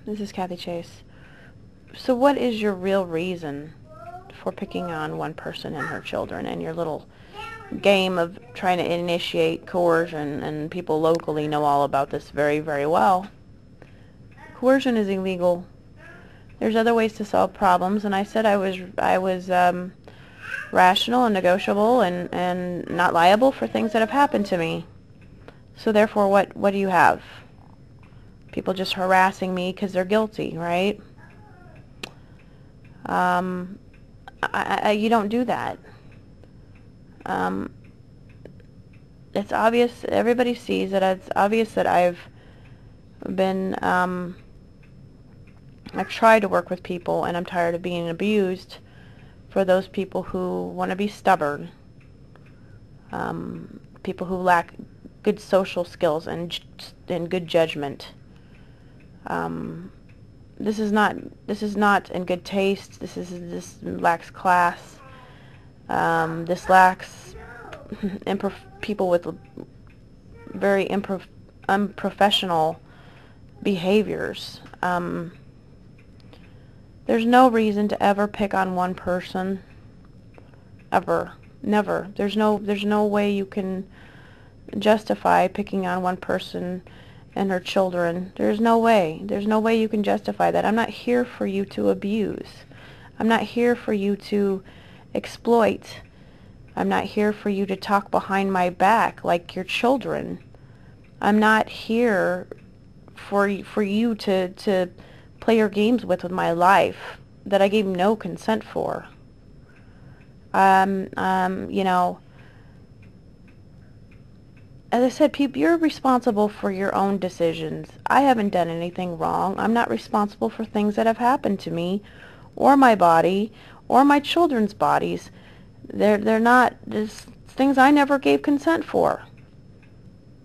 This is Kathy Chase. So what is your real reason for picking on one person and her children and your little game of trying to initiate coercion? And people locally know all about this very, very well. Coercion is illegal. There's other ways to solve problems, and I said I was rational and negotiable and not liable for things that have happened to me. So therefore, what do you have? People just harassing me because they're guilty, right? You don't do that. It's obvious, everybody sees it. It's obvious that I've tried to work with people, and I'm tired of being abused for those people who want to be stubborn, people who lack good social skills and good judgment. This is not in good taste. This lacks class. This lacks people with very unprofessional behaviors. There's no reason to ever pick on one person, ever, never. There's no way you can justify picking on one person and her children. There's no way you can justify that. I'm not here for you to abuse. I'm not here for you to exploit. I'm not here for you to talk behind my back like your children. I'm not here for you to play your games with my life that I gave no consent for. You know, as I said, you're responsible for your own decisions. I haven't done anything wrong. I'm not responsible for things that have happened to me or my body or my children's bodies. They're not things I never gave consent for.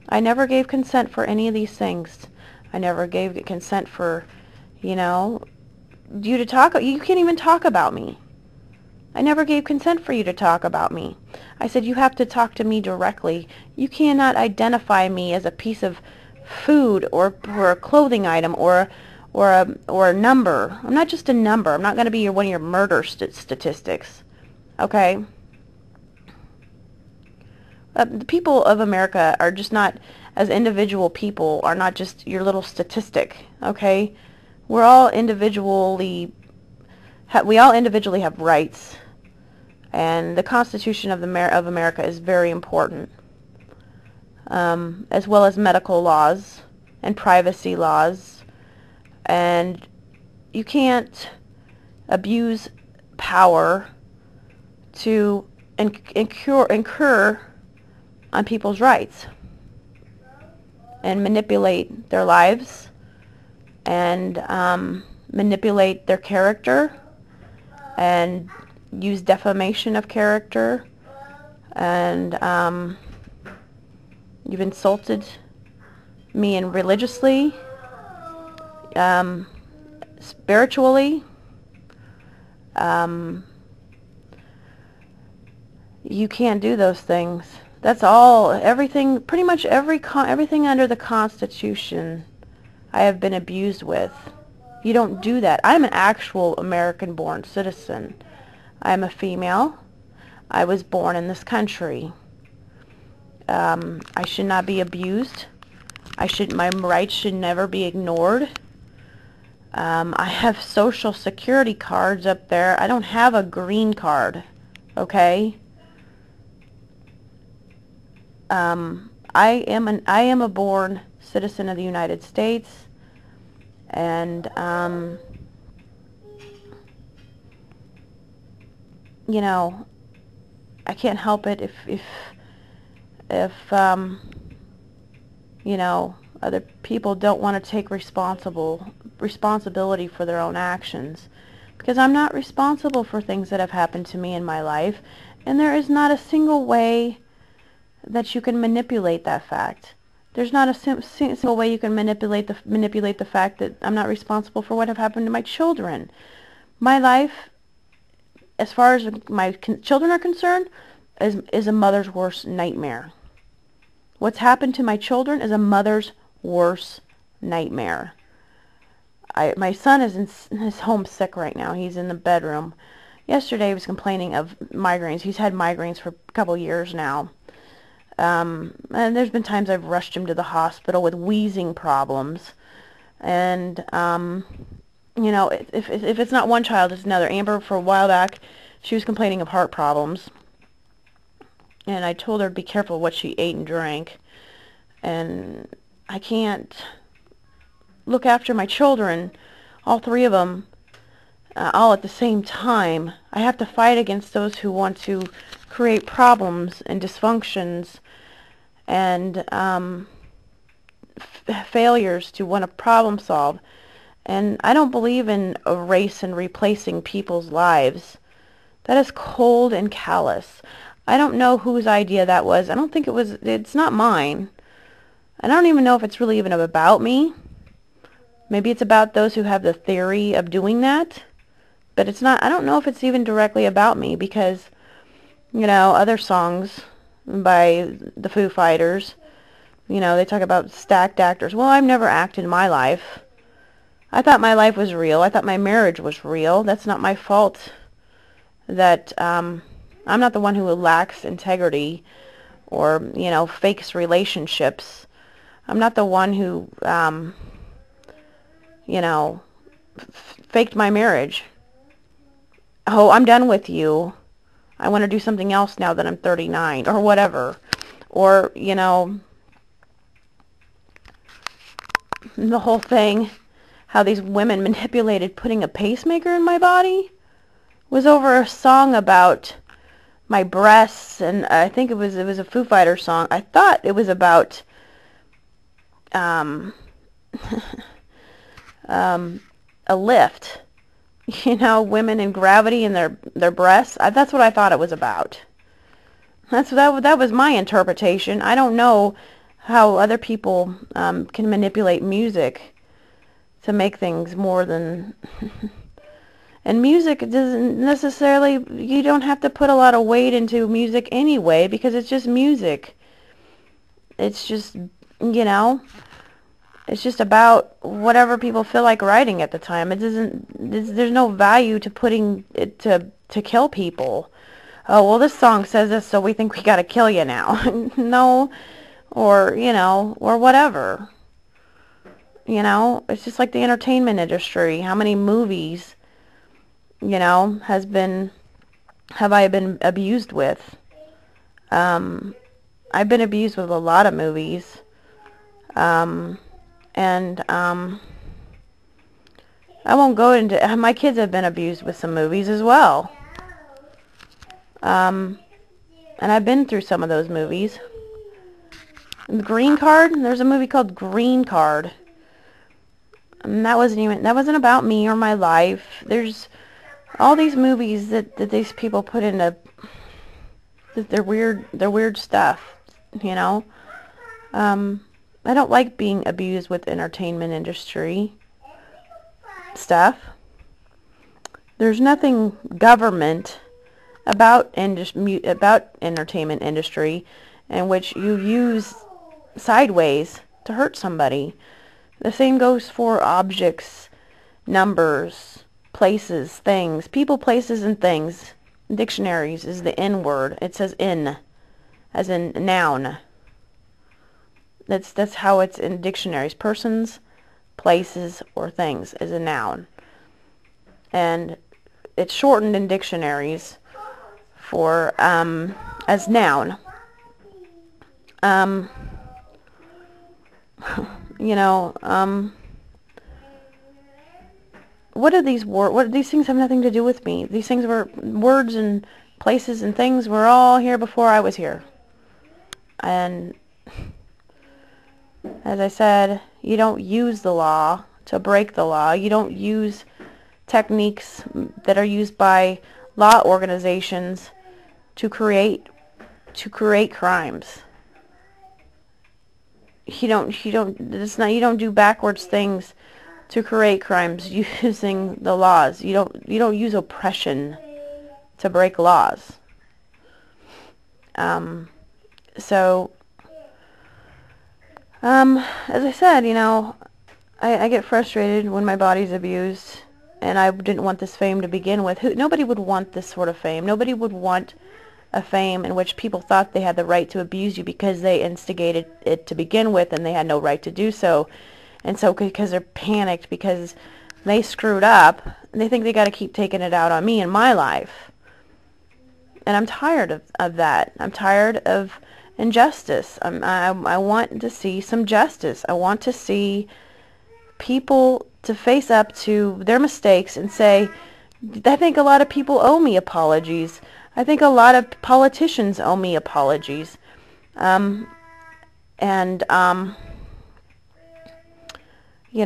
I never gave consent for any of these things. I never gave consent for, you know, you to talk. You can't even talk about me. I never gave consent for you to talk about me. I said you have to talk to me directly. You cannot identify me as a piece of food or a clothing item or a number. I'm not just a number. I'm not going to be one of your murder statistics. Okay? The people of America are just not, as individual people, are not just your little statistic. Okay? We're all individually. We all individually have rights, and the Constitution of America is very important, as well as medical laws and privacy laws. And you can't abuse power to incur on people's rights and manipulate their lives and manipulate their character and use defamation of character, and you've insulted me and religiously, spiritually. You can't do those things. That's all. Everything, pretty much everything under the Constitution I have been abused with. You don't do that. I'm an actual American-born citizen. I'm a female. I was born in this country. I should not be abused. My rights should never be ignored. I have Social Security cards up there. I don't have a green card. Okay? I am a born citizen of the United States, and you know, I can't help it if you know, other people don't want to take responsibility for their own actions, because I'm not responsible for things that have happened to me in my life, and there is not a single way that you can manipulate that fact. There's not a single way you can manipulate the fact that I'm not responsible for what have happened to my children. My life, as far as my children are concerned, is a mother's worst nightmare. What's happened to my children is a mother's worst nightmare. my son is his home sick right now. He's in the bedroom. Yesterday he was complaining of migraines. He's had migraines for a couple years now. And there's been times I've rushed him to the hospital with wheezing problems. And, you know, if it's not one child, it's another. Amber, for a while back, she was complaining of heart problems. And I told her to be careful what she ate and drank. And I can't look after my children, all three of them, all at the same time. I have to fight against those who want to create problems and dysfunctions and failures to want to problem solve. And I don't believe in a race and replacing people's lives. That is cold and callous. I don't know whose idea that was. I don't think it's not mine. And I don't even know if it's really even about me. Maybe it's about those who have the theory of doing that. But it's not, I don't know if it's even directly about me because, you know, other songs by the Foo Fighters, you know, they talk about stacked actors. Well, I've never acted in my life. I thought my life was real. I thought my marriage was real. That's not my fault that I'm not the one who lacks integrity or, you know, fakes relationships. I'm not the one who, you know, faked my marriage. Oh, I'm done with you. I want to do something else now that I'm 39 or whatever. Or, you know, the whole thing, how these women manipulated putting a pacemaker in my body was over a song about my breasts, and I think it was a Foo Fighters song. I thought it was about a lift. You know, women in gravity and their breasts. That's what I thought it was about. That was my interpretation. I don't know how other people can manipulate music to make things more than... And music doesn't necessarily... You don't have to put a lot of weight into music anyway because it's just music. It's just, you know... It's just about whatever people feel like writing at the time. It doesn't. There's no value to putting it to kill people. Oh well, this song says this, so we think we got to kill you now. No, or you know, or whatever. You know, it's just like the entertainment industry. How many movies, you know, have I been abused with? I've been abused with a lot of movies. And I won't go into... My kids have been abused with some movies as well. And I've been through some of those movies. The Green Card, there's a movie called Green Card. And that wasn't about me or my life. There's all these movies that these people put into... That they're weird stuff, you know? I don't like being abused with entertainment industry stuff. There's nothing government about entertainment industry in which you use sideways to hurt somebody. The same goes for objects, numbers, places, things. People, places, and things. Dictionaries is the N word. It says in, as in noun. That's how it's in dictionaries. Persons, places, or things is a noun. And it's shortened in dictionaries for as noun. You know, what are these words? What these things have nothing to do with me. These things were words and places and things were all here before I was here. And as I said, you don't use the law to break the law. You don't use techniques that are used by law organizations to create crimes. You don't do backwards things to create crimes using the laws. You don't use oppression to break laws. So as I said, you know, I get frustrated when my body's abused, and I didn't want this fame to begin with. Nobody would want this sort of fame. Nobody would want a fame in which people thought they had the right to abuse you because they instigated it to begin with, and they had no right to do so. And so because they're panicked because they screwed up, they think they got to keep taking it out on me in my life. And I'm tired of that. I'm tired of injustice. I want to see some justice. I want to see people to face up to their mistakes and say, I think a lot of people owe me apologies. I think a lot of politicians owe me apologies. You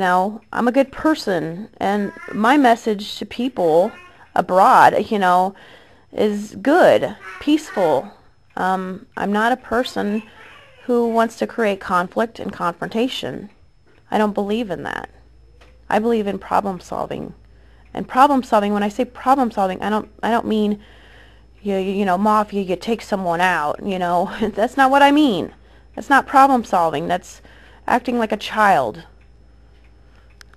know, I'm a good person, and my message to people abroad, you know, is good, peaceful. I'm not a person who wants to create conflict and confrontation. I don't believe in that. I believe in problem solving. And problem solving, when I say problem solving, I don't mean you know, mafia, you take someone out, you know. That's not what I mean. That's not problem solving. That's acting like a child.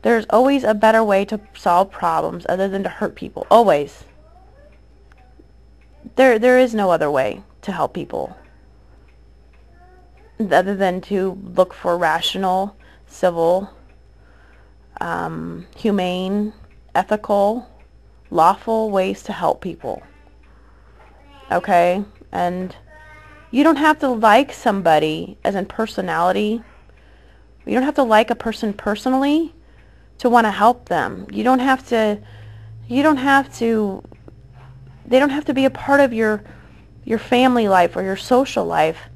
There's always a better way to solve problems other than to hurt people. Always. There is no other way to help people other than to look for rational, civil, humane, ethical, lawful ways to help people. Okay? And you don't have to like somebody as in personality. You don't have to like a person personally to want to help them. They don't have to be a part of your family life or your social life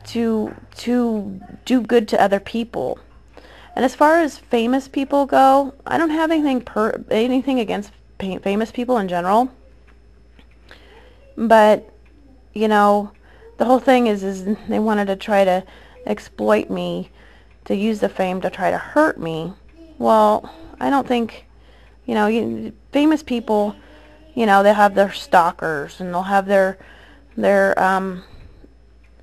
to do good to other people. And as far as famous people go, I don't have anything against famous people in general. But, you know, the whole thing is they wanted to try to exploit me, to use the fame to try to hurt me. Well, I don't think, you know, famous people, you know, they have their stalkers, and they'll have their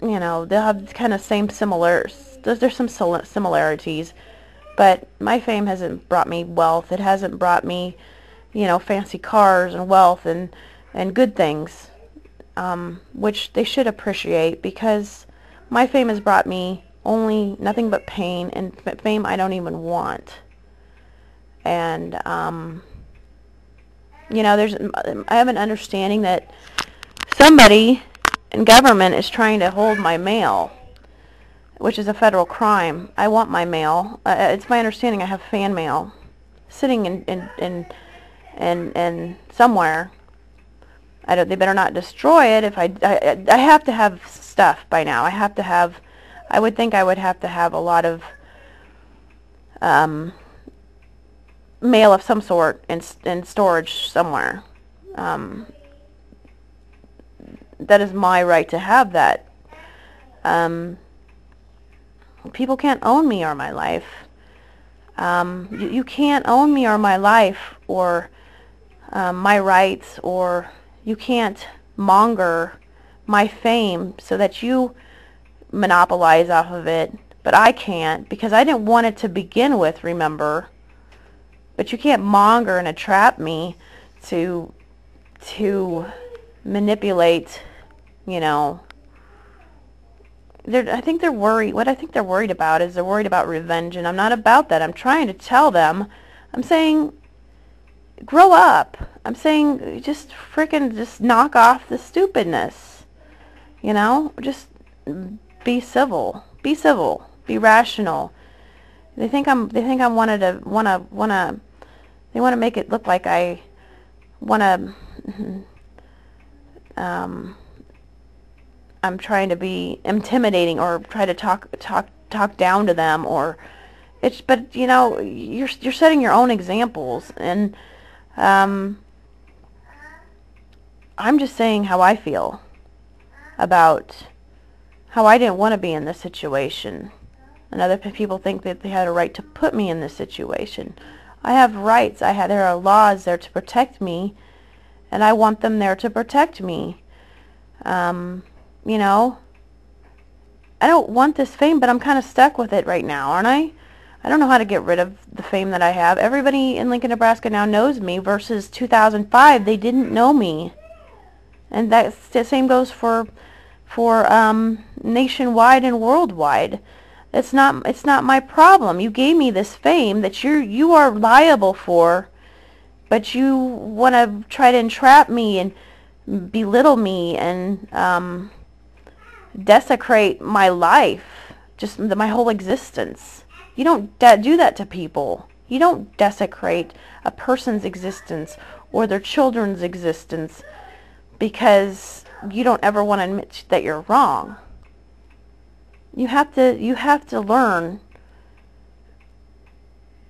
you know, they'll have kind of same there's some similarities, but my fame hasn't brought me wealth. It hasn't brought me, you know, fancy cars and wealth and good things, which they should appreciate, because my fame has brought me only nothing but pain, and fame I don't even want. And you know, I have an understanding that somebody in government is trying to hold my mail, which is a federal crime. I want my mail. It's my understanding I have fan mail sitting in somewhere. They better not destroy it. If I have to have stuff by now. I would think I would have to have a lot of mail of some sort in storage somewhere. That is my right to have that. People can't own me or my life. You can't own me or my life or my rights, or you can't monger my fame so that you monopolize off of it. But I can't, because I didn't want it to begin with, remember. But you can't monger and entrap me to manipulate, you know. I think they're worried. What I think they're worried about is they're worried about revenge, and I'm not about that. I'm trying to tell them. I'm saying, grow up. I'm saying, just knock off the stupidness. You know, just be civil. Be civil. Be rational. They think I want to make it look like I want to. I'm trying to be intimidating or try to talk down to them, or but you know, you're setting your own examples, and I'm just saying how I feel about how I didn't want to be in this situation, and other people think that they had a right to put me in this situation. I have rights. There are laws there to protect me, and I want them there to protect me. You know, I don't want this fame, but I'm kind of stuck with it right now, aren't I? I don't know how to get rid of the fame that I have. Everybody in Lincoln, Nebraska now knows me versus 2005. They didn't know me. And the same goes for nationwide and worldwide. It's not my problem. You gave me this fame that you are liable for, but you want to try to entrap me and belittle me and desecrate my life, just my whole existence. You don't do that to people. You don't desecrate a person's existence or their children's existence because you don't ever want to admit that you're wrong. You have to learn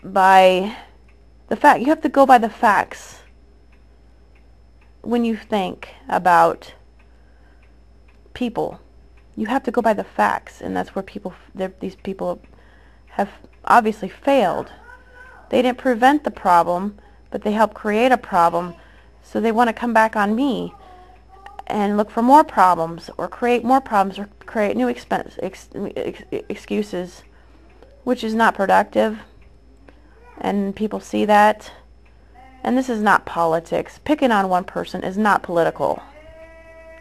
by the fact. You have to go by the facts when you think about people. You have to go by the facts, and that's where these people have obviously failed. They didn't prevent the problem, but they helped create a problem, so they want to come back on me and look for more problems, or create more problems, or create new excuses, which is not productive, and people see that. And this is not politics. Picking on one person is not political.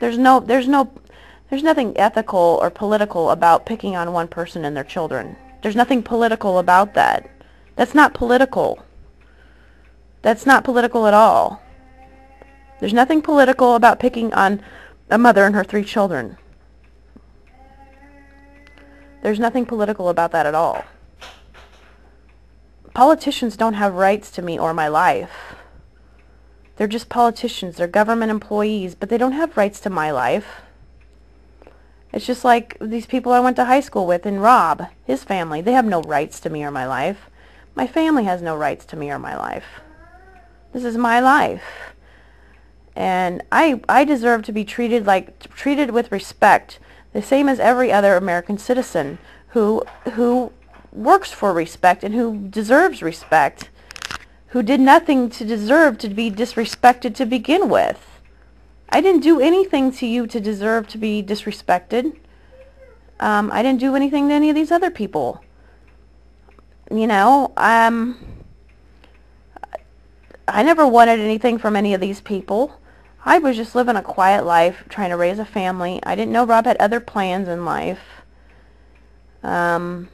There's nothing ethical or political about picking on one person and their children. There's nothing political about that. That's not political. That's not political at all. There's nothing political about picking on a mother and her 3 children. There's nothing political about that at all. Politicians don't have rights to me or my life. They're just politicians. They're government employees, but they don't have rights to my life. It's just like these people I went to high school with, and Rob, his family, they have no rights to me or my life. My family has no rights to me or my life. This is my life. And I deserve to be treated with respect, the same as every other American citizen who works for respect and who deserves respect, who did nothing to deserve to be disrespected to begin with. I didn't do anything to you to deserve to be disrespected. I didn't do anything to any of these other people. You know, I never wanted anything from any of these people. I was just living a quiet life, trying to raise a family. I didn't know Rob had other plans in life. I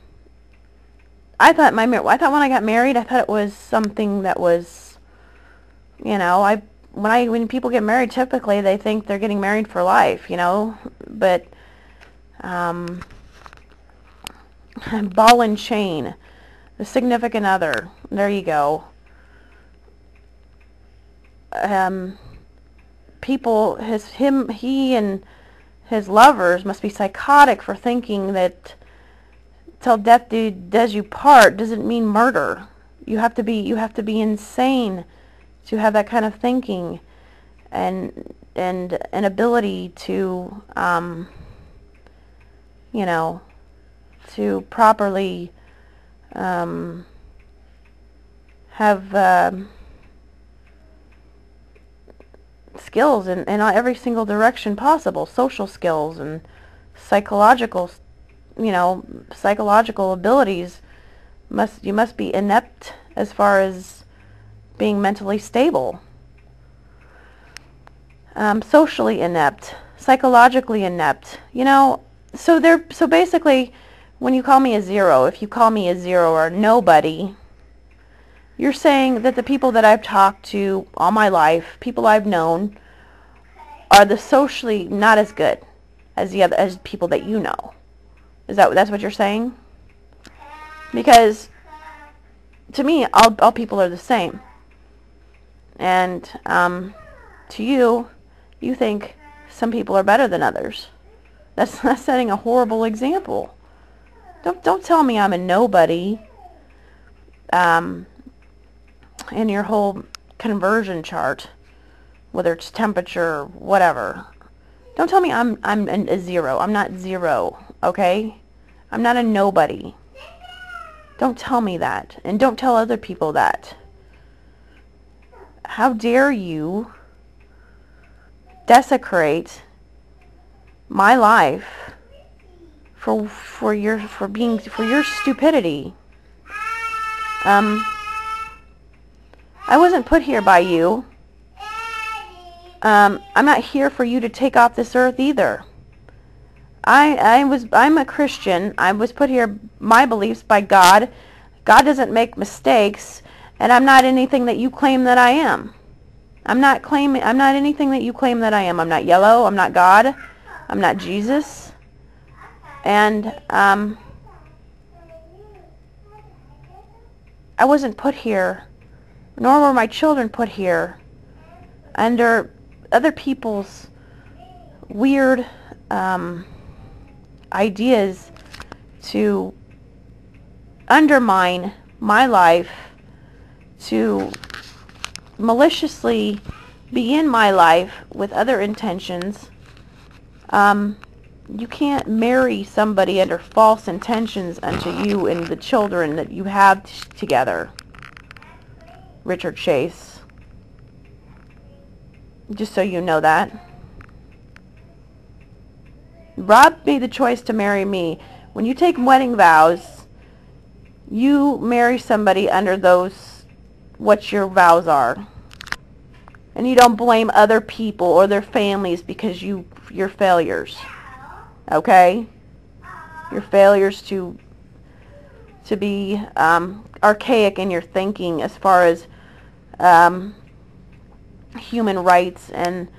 thought when I got married, I thought it was something that was, you know, when people get married, typically they think they're getting married for life, you know. But ball and chain, the significant other. There you go. He and his lovers must be psychotic for thinking that till death does you part doesn't mean murder. You have to be insane to have that kind of thinking and an ability to you know, to properly have skills in every single direction possible, social skills and psychological, you know, psychological abilities. You must be inept as far as being mentally stable, socially inept, psychologically inept. You know, so basically, when you call me a zero, if you call me a zero or nobody, you're saying that the people that I've talked to all my life, people I've known, are the socially not as good as people that you know. That's what you're saying? Because to me, all people are the same. And to you, you think some people are better than others. That's setting a horrible example. Don't tell me I'm a nobody. In your whole conversion chart, whether it's temperature or whatever. Don't tell me I'm a zero. I'm not zero, okay? I'm not a nobody. Don't tell me that, and don't tell other people that. How dare you desecrate my life for your stupidity? I wasn't put here by you. I'm not here for you to take off this earth either. I'm a Christian. I was put here, my beliefs, by God. God doesn't make mistakes, and I'm not anything that you claim that I am. I'm not anything that you claim that I am. I'm not yellow. I'm not God. I'm not Jesus. And I wasn't put here, nor were my children put here under other people's weird ideas to undermine my life, to maliciously be in my life with other intentions. You can't marry somebody under false intentions unto you and the children that you have together, Richard Chase. Just so you know that. Rob made the choice to marry me. When you take wedding vows, you marry somebody under those, what your vows are. And you don't blame other people or their families because you're failures. Okay? You're failures to be archaic in your thinking as far as human rights and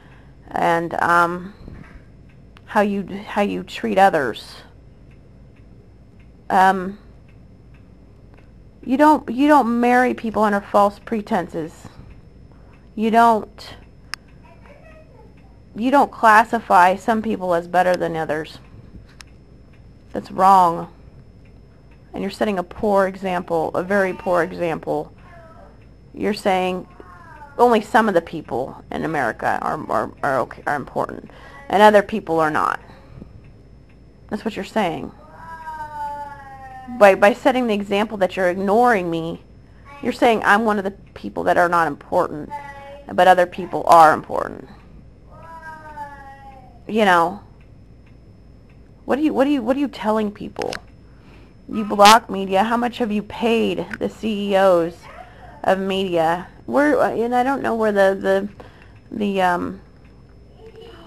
how you treat others. You don't marry people under false pretenses. You don't classify some people as better than others. That's wrong. And you're setting a poor example, a very poor example. You're saying only some of the people in America are important, and other people are not. That's what you're saying. By setting the example that you're ignoring me, you're saying I'm one of the people that are not important, but other people are important. You know, what are you telling people? You block media. How much have you paid the CEOs of media? And I don't know where the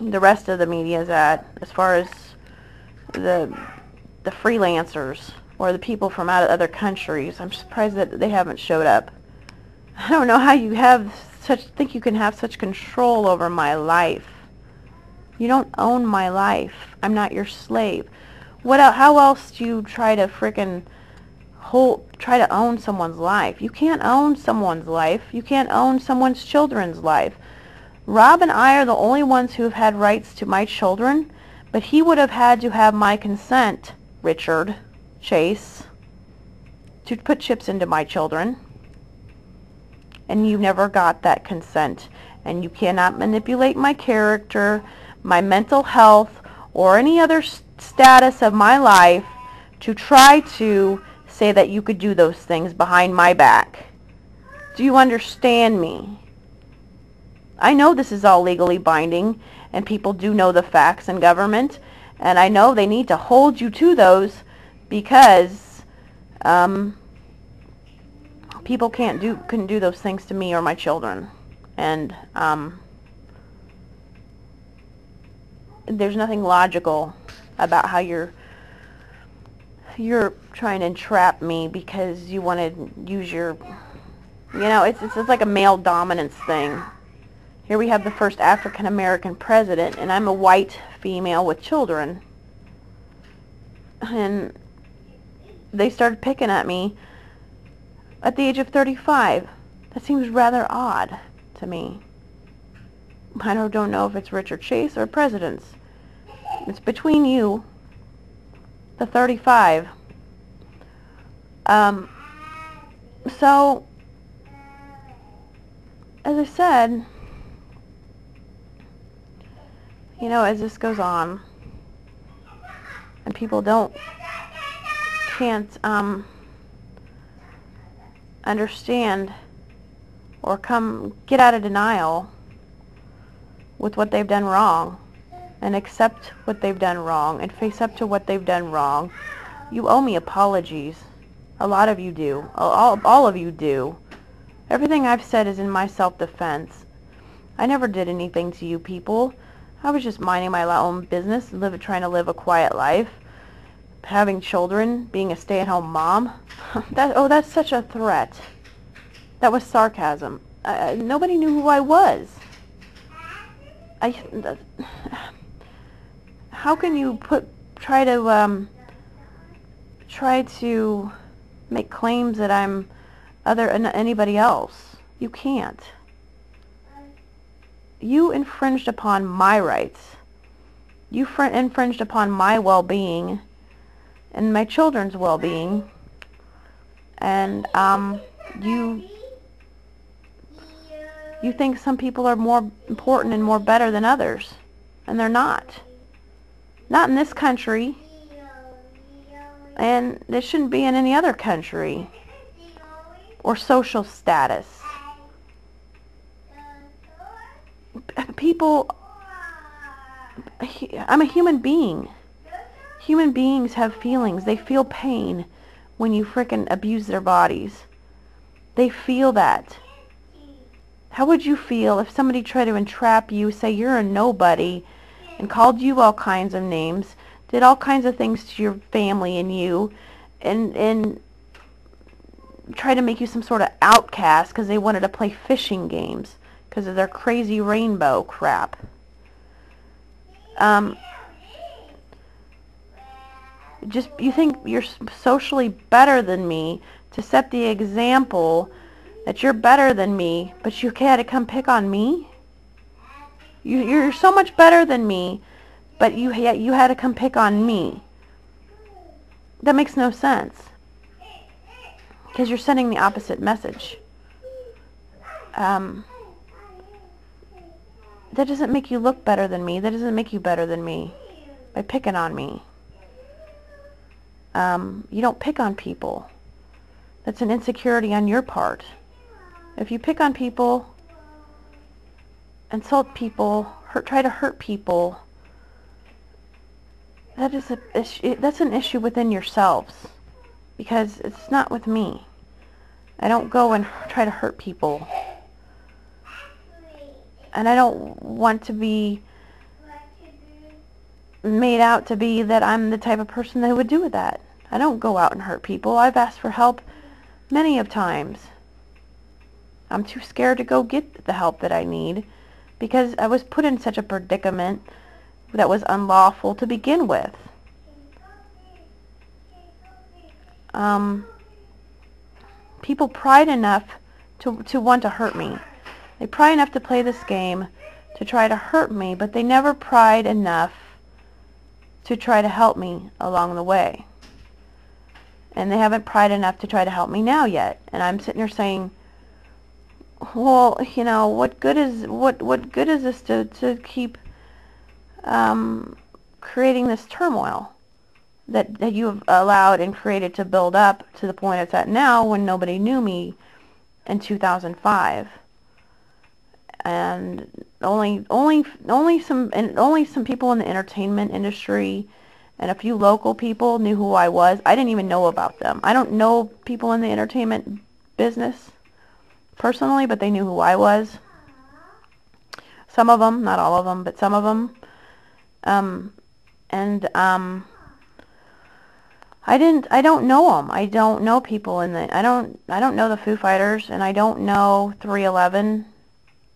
rest of the media is at, as far as the freelancers or the people from out of other countries. I'm surprised that they haven't showed up. I don't know how you think you can have such control over my life. You don't own my life. I'm not your slave. How else do you try to try to own someone's life? You can't own someone's life. You can't own someone's children's life. Rob and I are the only ones who have had rights to my children, but he would have had to have my consent, Richard Chase, to put chips into my children. And you never got that consent. And you cannot manipulate my character, my mental health, or any other status of my life to try to say that you could do those things behind my back. Do you understand me? I know this is all legally binding, and people do know the facts in government, and I know they need to hold you to those because people couldn't do those things to me or my children. And there's nothing logical about how you're trying to entrap me because you want to use your, it's like a male dominance thing. Here we have the first African American president, and I'm a white female with children. And they started picking at me at the age of 35. That seems rather odd to me. I don't know if it's Richard Chase or presidents. It's between you, the 35. So, as I said, as this goes on, and people can't understand or get out of denial with what they've done wrong, and accept what they've done wrong, and face up to what they've done wrong, you owe me apologies. A lot of you do. All of you do. Everything I've said is in my self-defense. I never did anything to you people. I was just minding my own business, trying to live a quiet life, having children, being a stay-at-home mom. That's such a threat. That was sarcasm. Nobody knew who I was. How can you try to make claims that I'm other than anybody else? You can't. You infringed upon my rights. You infringed upon my well-being and my children's well-being, and you think some people are more important and more better than others, and they're not. Not in this country, and they shouldn't be in any other country or social status. People, I'm a human being. Human beings have feelings. They feel pain when you frickin' abuse their bodies. They feel that. How would you feel if somebody tried to entrap you, say you're a nobody, and called you all kinds of names, did all kinds of things to your family and you, and try to make you some sort of outcast because they wanted to play fishing games because of their crazy rainbow crap? You think you're socially better than me to set the example that you're better than me, but you had to come pick on me? You're so much better than me, but you had to come pick on me. That makes no sense, because you're sending the opposite message. That doesn't make you look better than me. That doesn't make you better than me by picking on me. You don't pick on people. That's an insecurity on your part. If you pick on people, insult people, try to hurt people, that's an issue within yourselves, because it's not with me. I don't go and try to hurt people. And I don't want to be made out to be that I'm the type of person that would do that. I don't go out and hurt people. I've asked for help many of times. I'm too scared to go get the help that I need because I was put in such a predicament that was unlawful to begin with. People pride enough to want to hurt me. They pry enough to play this game to try to hurt me, but they never pried enough to try to help me along the way. And they haven't pried enough to try to help me now yet. And I'm sitting there saying, well, you know, what good is this to keep creating this turmoil that you've allowed and created to build up to the point it's at now, when nobody knew me in 2005. And only some people in the entertainment industry and a few local people knew who I was. I didn't even know about them. I don't know people in the entertainment business personally, but they knew who I was. Some of them, not all of them, but some of them. I don't know them. I don't know people in the. I don't know the Foo Fighters, and I don't know 311.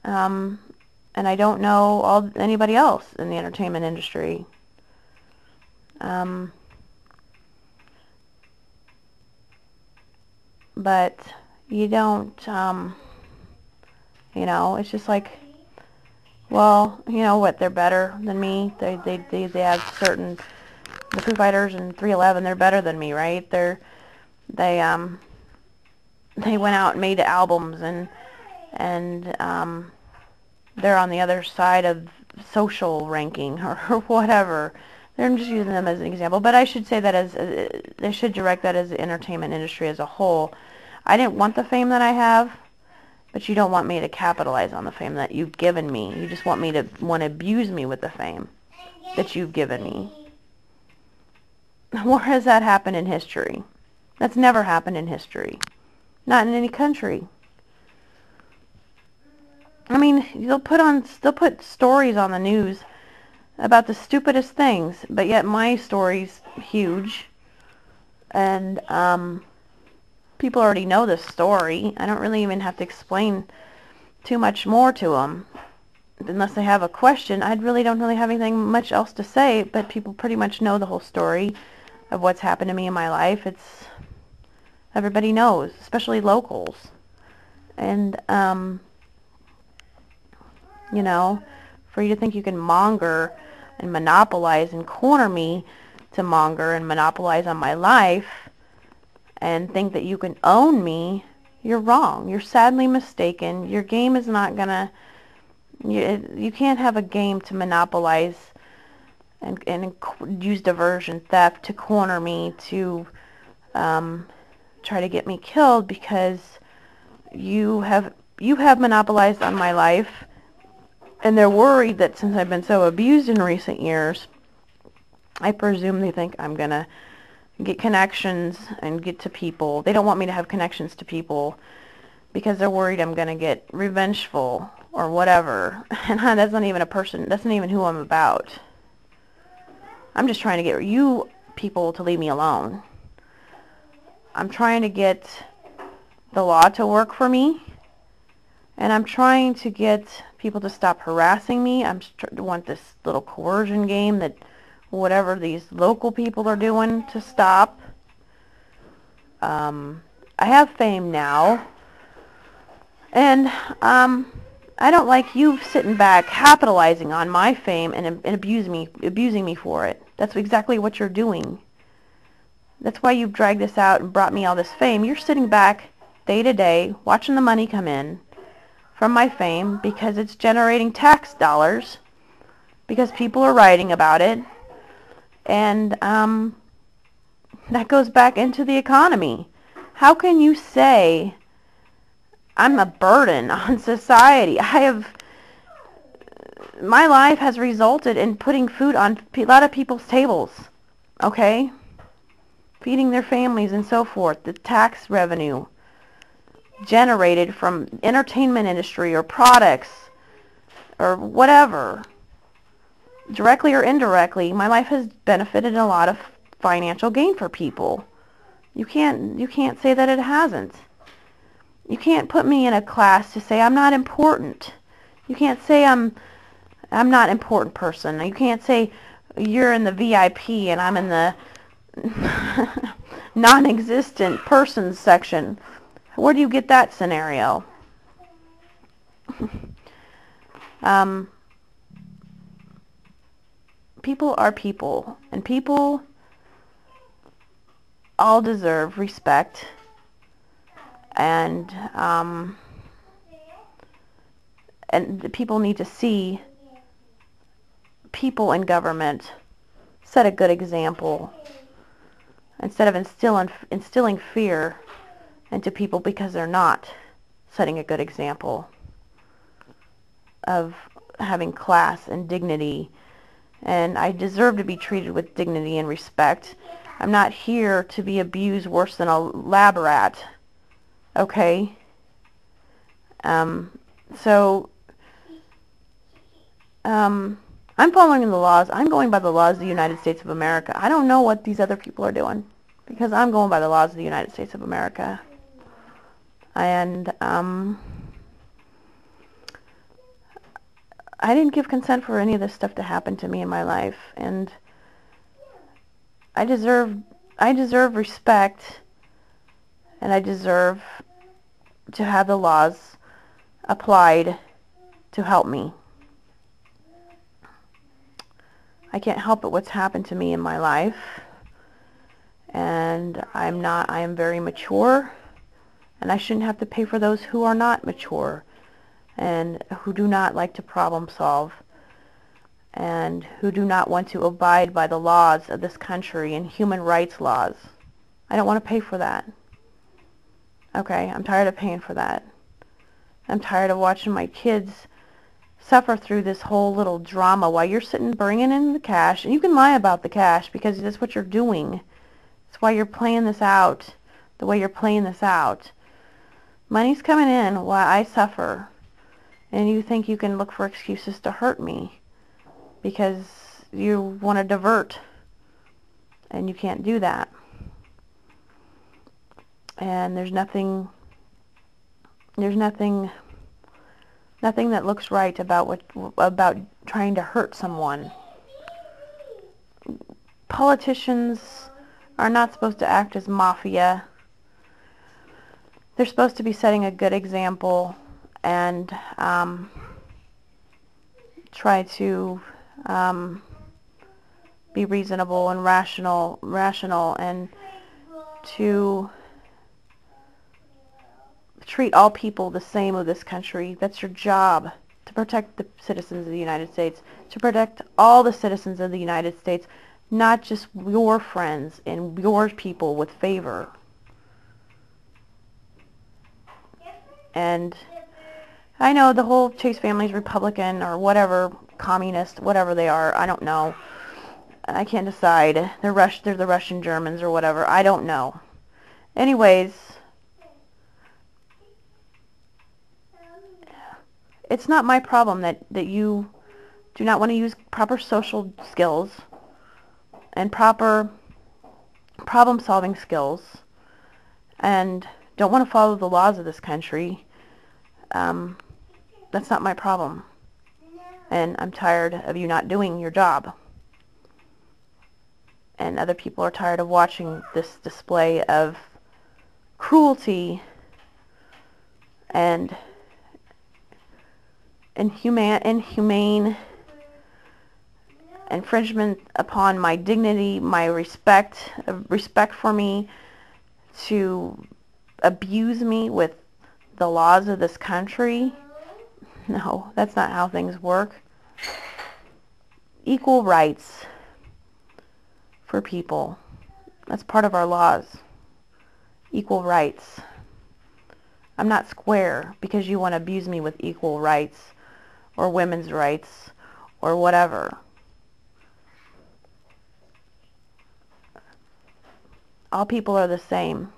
And I don't know anybody else in the entertainment industry. But you don't, you know, it's just like, well, you know what, they're better than me. They have certain, the Foo Fighters and 311, they're better than me, right? They went out and made albums, and they're on the other side of social ranking or whatever. I'm just using them as an example, but I should say that they should direct that as the entertainment industry as a whole. I didn't want the fame that I have, but you don't want me to capitalize on the fame that you've given me. You just want to abuse me with the fame that you've given me. Where has that happened in history? That's never happened in history. Not in any country. I mean, they'll put stories on the news about the stupidest things, but yet my story's huge, and people already know this story. I don't really even have to explain too much more to them. Unless they have a question, I really don't have anything much else to say, but people pretty much know the whole story of what's happened to me in my life. Everybody knows, especially locals. And, you know, for you to think you can monger and monopolize and corner me to monger and monopolize on my life and think that you can own me, you're wrong. You're sadly mistaken. Your game is not going to... You can't have a game to monopolize and use diversion, theft to corner me, to try to get me killed, because you have monopolized on my life, and they're worried that since I've been so abused in recent years, I presume they think I'm going to get connections and get to people. They don't want me to have connections to people because they're worried I'm going to get revengeful or whatever. And that's not even a person. That's not even who I'm about. I'm just trying to get you people to leave me alone. I'm trying to get the law to work for me. And I'm trying to get people to stop harassing me. I want this little coercion game that whatever these local people are doing to stop. I have fame now. And I don't like you sitting back, capitalizing on my fame and abusing me for it. That's exactly what you're doing. That's why you've dragged this out and brought me all this fame. You're sitting back day to day, watching the money come in from my fame because it's generating tax dollars, because people are writing about it, and that goes back into the economy. How can you say I'm a burden on society? My life has resulted in putting food on a lot of people's tables, okay? Feeding their families and so forth. The tax revenue generated from entertainment industry or products or whatever, directly or indirectly, my life has benefited a lot of financial gain for people. You can't say that it hasn't. You can't put me in a class to say I'm not important. You can't say I'm not an important person. You can't say you're in the VIP and I'm in the non-existent persons section. Where do you get that scenario? People are people, and people all deserve respect, and the people need to see people in government set a good example instead of instilling fear into people because they're not setting a good example of having class and dignity. And I deserve to be treated with dignity and respect. I'm not here to be abused worse than a lab rat. Okay? I'm following the laws. I'm going by the laws of the United States of America. I don't know what these other people are doing, because I'm going by the laws of the United States of America. And I didn't give consent for any of this stuff to happen to me in my life, and I deserve respect, and I deserve to have the laws applied to help me. I can't help it what's happened to me in my life, and I am very mature, and I shouldn't have to pay for those who are not mature and who do not like to problem solve and who do not want to abide by the laws of this country and human rights laws. I don't want to pay for that. Okay, I'm tired of paying for that. I'm tired of watching my kids suffer through this whole little drama while you're sitting bringing in the cash. And you can lie about the cash because that's what you're doing. That's why you're playing this out. the way you're playing this out. Money's coming in while I suffer, and you think you can look for excuses to hurt me because you want to divert, and you can't do that. And there's nothing that looks right about trying to hurt someone. Politicians are not supposed to act as mafia. They're supposed to be setting a good example and try to be reasonable and rational, and to treat all people the same of this country. That's your job, to protect the citizens of the United States, to protect all the citizens of the United States, not just your friends and your people with favor. And I know the whole Chase family's Republican or whatever, communist, whatever they are. I don't know. I can't decide. They're the Russian Germans or whatever. I don't know. Anyways, it's not my problem that you do not want to use proper social skills and proper problem-solving skills and don't want to follow the laws of this country. That's not my problem. And I'm tired of you not doing your job. And other people are tired of watching this display of cruelty and inhumane infringement upon my dignity, my respect for me, to abuse me with the laws of this country. No, that's not how things work. Equal rights for people. That's part of our laws. Equal rights. I'm not square because you want to abuse me with equal rights or women's rights or whatever. All people are the same.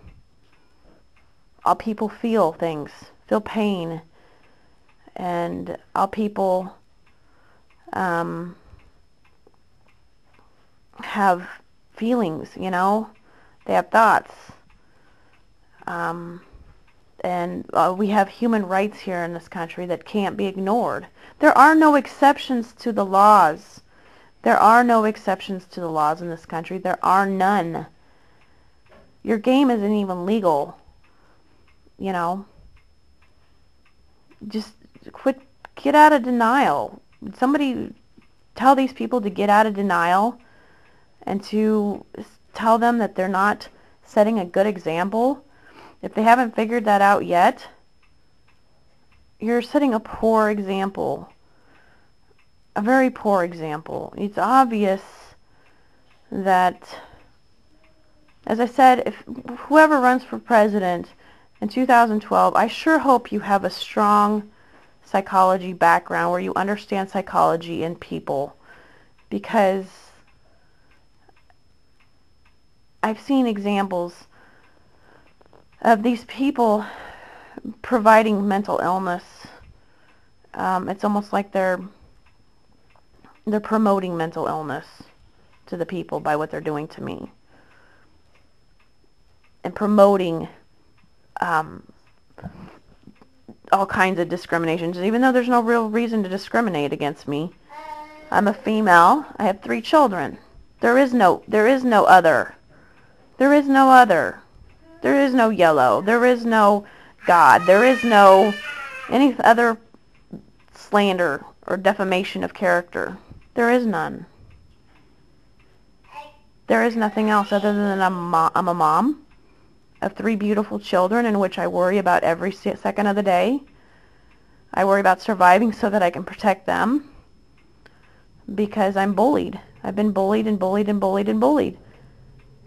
All people feel things, feel pain, and all people have feelings, you know. They have thoughts. And we have human rights here in this country that can't be ignored. There are no exceptions to the laws. There are no exceptions to the laws in this country. There are none. Your game isn't even legal, you know. Just get out of denial. Somebody tell these people to get out of denial and to tell them that they're not setting a good example. If they haven't figured that out yet, you're setting a poor example, a very poor example. It's obvious that, as I said, if whoever runs for president in 2012, I sure hope you have a strong psychology background where you understand psychology in people, because I've seen examples of these people providing mental illness. It's almost like they're promoting mental illness to the people by what they're doing to me, and promoting all kinds of discriminations, even though there's no real reason to discriminate against me. I'm a female. I have 3 children. There is no other. There is no other. There is no yellow. There is no God. There is no any other slander or defamation of character. There is none. There is nothing else other than I'm a mom of 3 beautiful children in which I worry about every second of the day. I worry about surviving so that I can protect them, because I'm bullied. I've been bullied and bullied and bullied and bullied.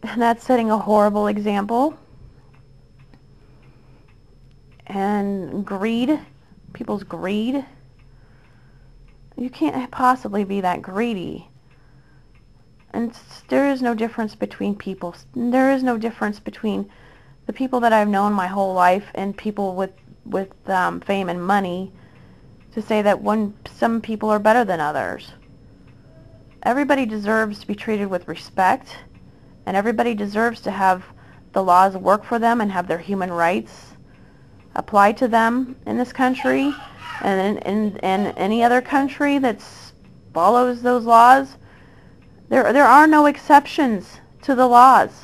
And that's setting a horrible example. And greed, people's greed. You can't possibly be that greedy. And there is no difference between people. There is no difference between the people that I've known my whole life, and people with fame and money, to say that some people are better than others. Everybody deserves to be treated with respect, and everybody deserves to have the laws work for them and have their human rights apply to them in this country and in any other country that follows those laws. There are no exceptions to the laws.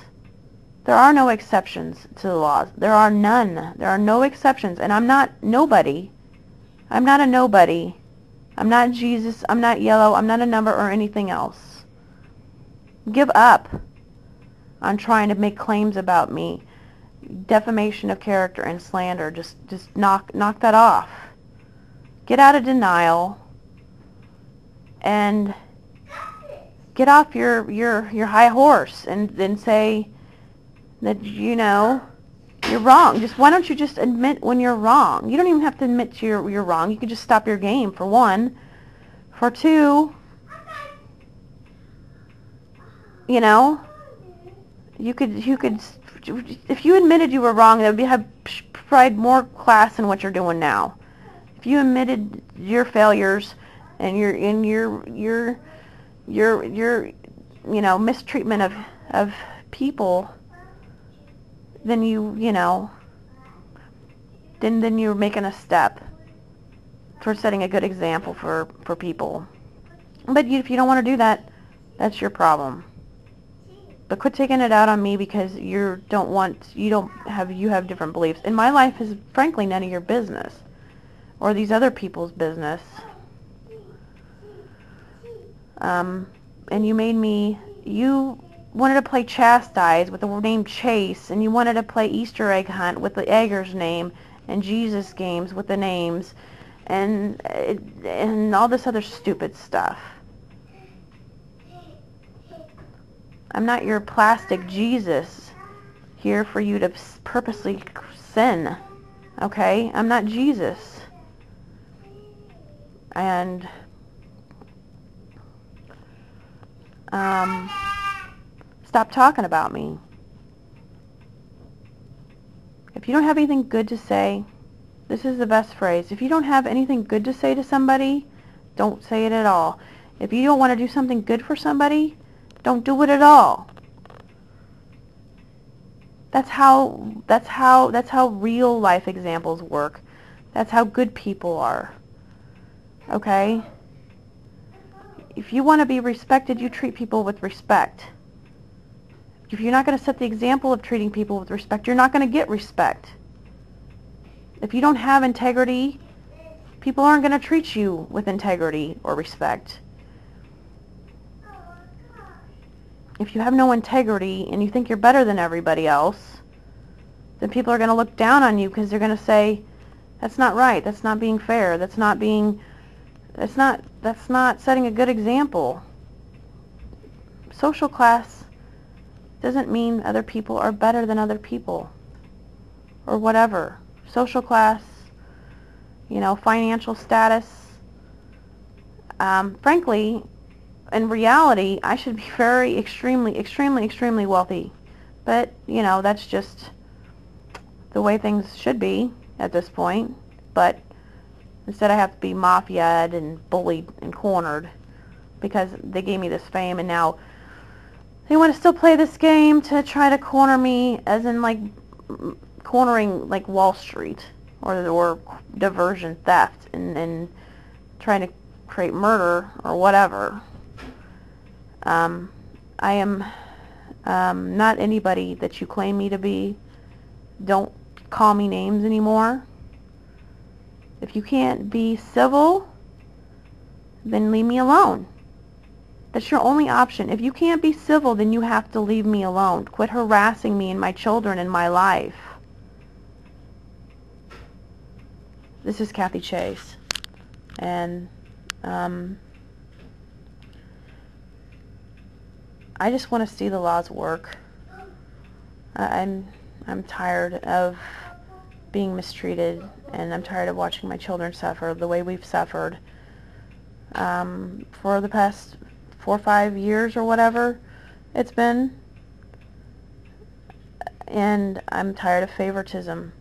There are no exceptions to the laws. There are none. There are no exceptions. And I'm not nobody. I'm not a nobody. I'm not Jesus. I'm not yellow. I'm not a number or anything else. Give up on trying to make claims about me. Defamation of character and slander. Just knock that off. Get out of denial and get off your high horse and say that, you know, you're wrong. Why don't you just admit when you're wrong? You don't even have to admit you're wrong. You can just stop your game, for one. For two, you know, you could if you admitted you were wrong, that would have provide more class in what you're doing now. If you admitted your failures and your you know, mistreatment of people, then then you're making a step towards setting a good example for people. But if you don't want to do that, that's your problem. But quit taking it out on me because you have different beliefs. And my life is frankly none of your business or these other people's business. And you wanted to play Chastise with the name Chase, and you wanted to play Easter egg hunt with the Egger's name, and Jesus games with the names, and all this other stupid stuff. I'm not your plastic Jesus here for you to purposely sin, okay? I'm not Jesus. And stop talking about me. If you don't have anything good to say, this is the best phrase. If you don't have anything good to say to somebody, don't say it at all. If you don't want to do something good for somebody, don't do it at all. That's how real life examples work. That's how good people are. Okay? If you want to be respected, you treat people with respect. If you're not going to set the example of treating people with respect, you're not going to get respect. If you don't have integrity, people aren't going to treat you with integrity or respect. If you have no integrity and you think you're better than everybody else, then people are going to look down on you because they're going to say, that's not right, that's not being fair, that's not setting a good example. Social class doesn't mean other people are better than other people or whatever. Social class, you know, financial status. Frankly, in reality, I should be very extremely wealthy. But, you know, that's just the way things should be at this point. But instead I have to be mafiaed and bullied and cornered because they gave me this fame, and now they want to still play this game to try to corner me, as in like cornering like Wall Street or diversion theft and trying to create murder or whatever. I am not anybody that you claim me to be. Don't call me names anymore. If you can't be civil, then leave me alone. That's your only option. If you can't be civil, then you have to leave me alone. Quit harassing me and my children and my life. This is Kathy Chase. And I just want to see the laws work. I'm tired of being mistreated, and I'm tired of watching my children suffer the way we've suffered for the past 4 or 5 years or whatever it's been. and I'm tired of favoritism.